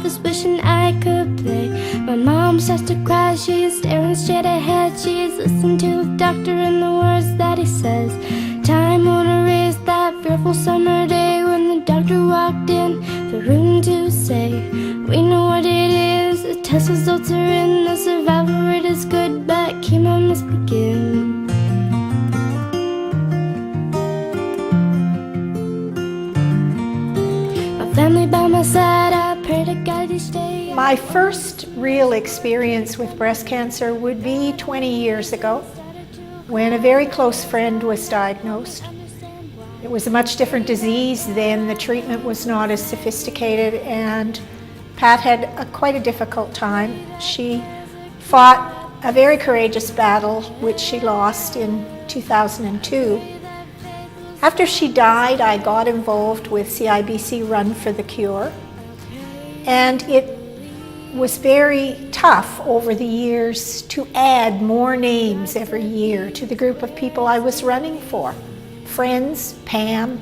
office wishing I could play. My mom starts to cry, she is staring straight ahead. She is listening to the doctor and the words that he says. Time won't erase that fearful summer day when the doctor walked in the room to say, we know what it is, the test results are in, the survival rate is good, but chemo must begin. My family by my side, I pray to God each day. My first real experience with breast cancer would be 20 years ago, when a very close friend was diagnosed. It was a much different disease then, the treatment was not as sophisticated, and Pat had quite a difficult time. She fought a very courageous battle, which she lost in 2002. After she died, I got involved with CIBC Run for the Cure, and it was very tough over the years to add more names every year to the group of people I was running for. Friends, Pam,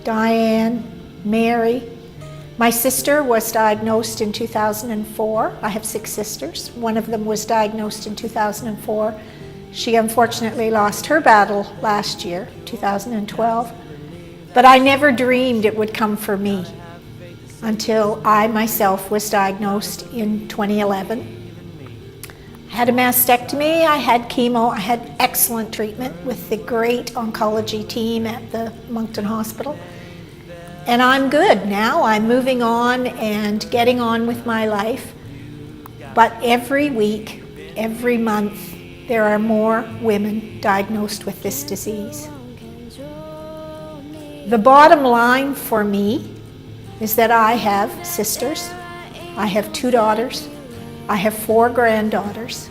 Diane, Mary. My sister was diagnosed in 2004. I have 6 sisters. One of them was diagnosed in 2004. She unfortunately lost her battle last year, 2012. But I never dreamed it would come for me until I myself was diagnosed in 2011. I had a mastectomy, I had chemo, I had excellent treatment with the great oncology team at the Moncton Hospital. And I'm good now. I'm moving on and getting on with my life. But every week, every month, there are more women diagnosed with this disease. The bottom line for me is that I have sisters, I have 2 daughters, I have 4 granddaughters,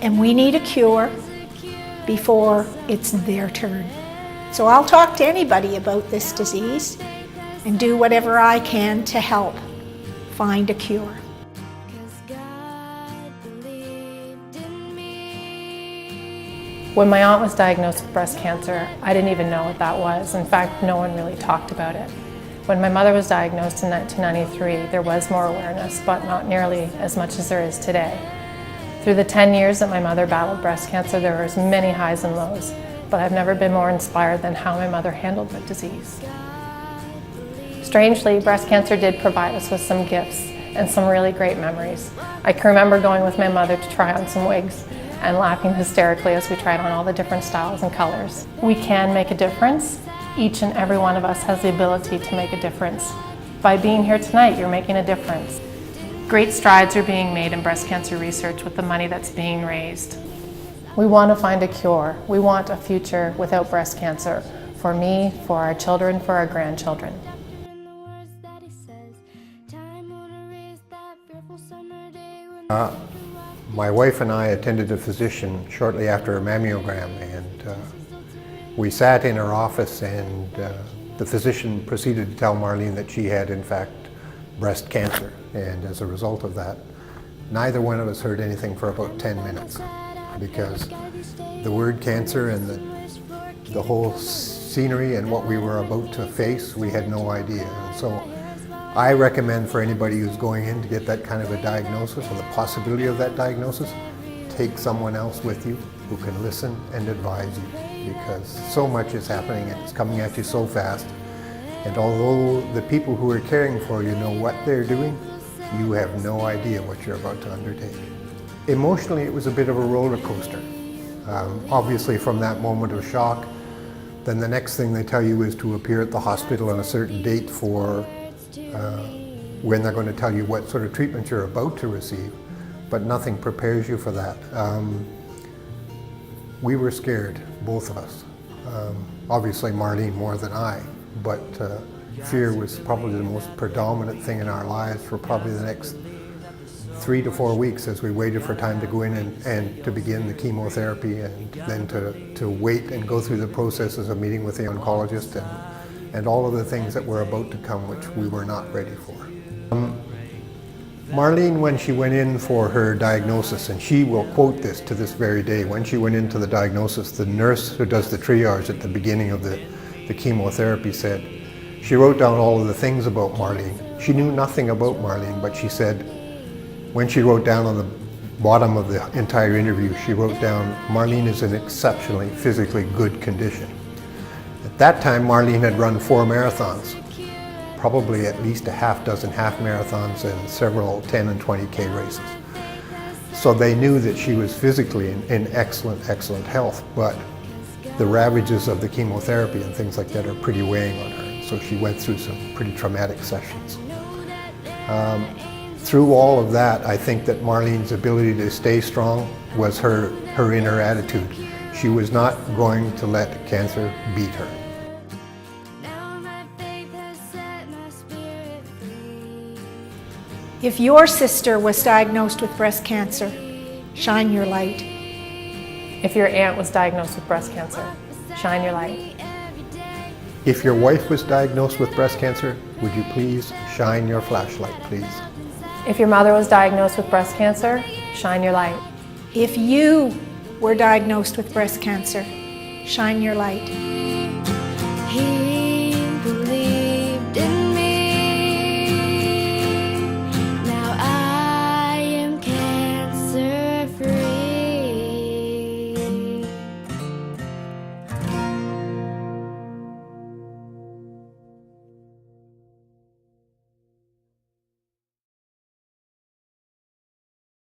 and we need a cure before it's their turn. So I'll talk to anybody about this disease and do whatever I can to help find a cure. When my aunt was diagnosed with breast cancer, I didn't even know what that was. In fact, no one really talked about it. When my mother was diagnosed in 1993, there was more awareness, but not nearly as much as there is today. Through the 10 years that my mother battled breast cancer, there were many highs and lows, but I've never been more inspired than how my mother handled the disease. Strangely, breast cancer did provide us with some gifts and some really great memories. I can remember going with my mother to try on some wigs and laughing hysterically as we tried on all the different styles and colors. We can make a difference. Each and every one of us has the ability to make a difference. By being here tonight, you're making a difference. Great strides are being made in breast cancer research with the money that's being raised. We want to find a cure. We want a future without breast cancer for me, for our children, for our grandchildren. My wife and I attended a physician shortly after a mammogram, and we sat in her office, and the physician proceeded to tell Marlene that she had in fact breast cancer, and as a result of that, neither one of us heard anything for about 10 minutes, because the word cancer and the whole scenery and what we were about to face, we had no idea. And so I recommend for anybody who's going in to get that kind of a diagnosis, or the possibility of that diagnosis, take someone else with you who can listen and advise you, because so much is happening and it's coming at you so fast. And although the people who are caring for you know what they're doing, you have no idea what you're about to undertake. Emotionally, it was a bit of a roller coaster. Obviously from that moment of shock, then the next thing they tell you is to appear at the hospital on a certain date for when they're going to tell you what sort of treatment you're about to receive, but nothing prepares you for that. We were scared, both of us. Obviously Marlene more than I, but fear was probably the most predominant thing in our lives for probably the next 3 to 4 weeks as we waited for time to go in and to begin the chemotherapy, and then to wait and go through the processes of meeting with the oncologist and all of the things that were about to come, which we were not ready for. Marlene, when she went in for her diagnosis, and she will quote this to this very day, when she went into the diagnosis, the nurse who does the triage at the beginning of the chemotherapy said, she wrote down all of the things about Marlene. She knew nothing about Marlene, but she said, when she wrote down on the bottom of the entire interview, she wrote down, Marlene is in exceptionally physically good condition. At that time, Marlene had run 4 marathons, probably at least a half dozen half marathons and several 10 and 20K races. So they knew that she was physically in excellent, excellent health, but the ravages of the chemotherapy and things like that are pretty weighing on her. So she went through some pretty traumatic sessions. Through all of that, I think that Marlene's ability to stay strong was her inner attitude. She was not going to let cancer beat her. Now my faith has set my spirit free. If your sister was diagnosed with breast cancer, shine your light. If your aunt was diagnosed with breast cancer, shine your light. If your wife was diagnosed with breast cancer, would you please shine your flashlight, please? If your mother was diagnosed with breast cancer, shine your light. If you were diagnosed with breast cancer, shine your light.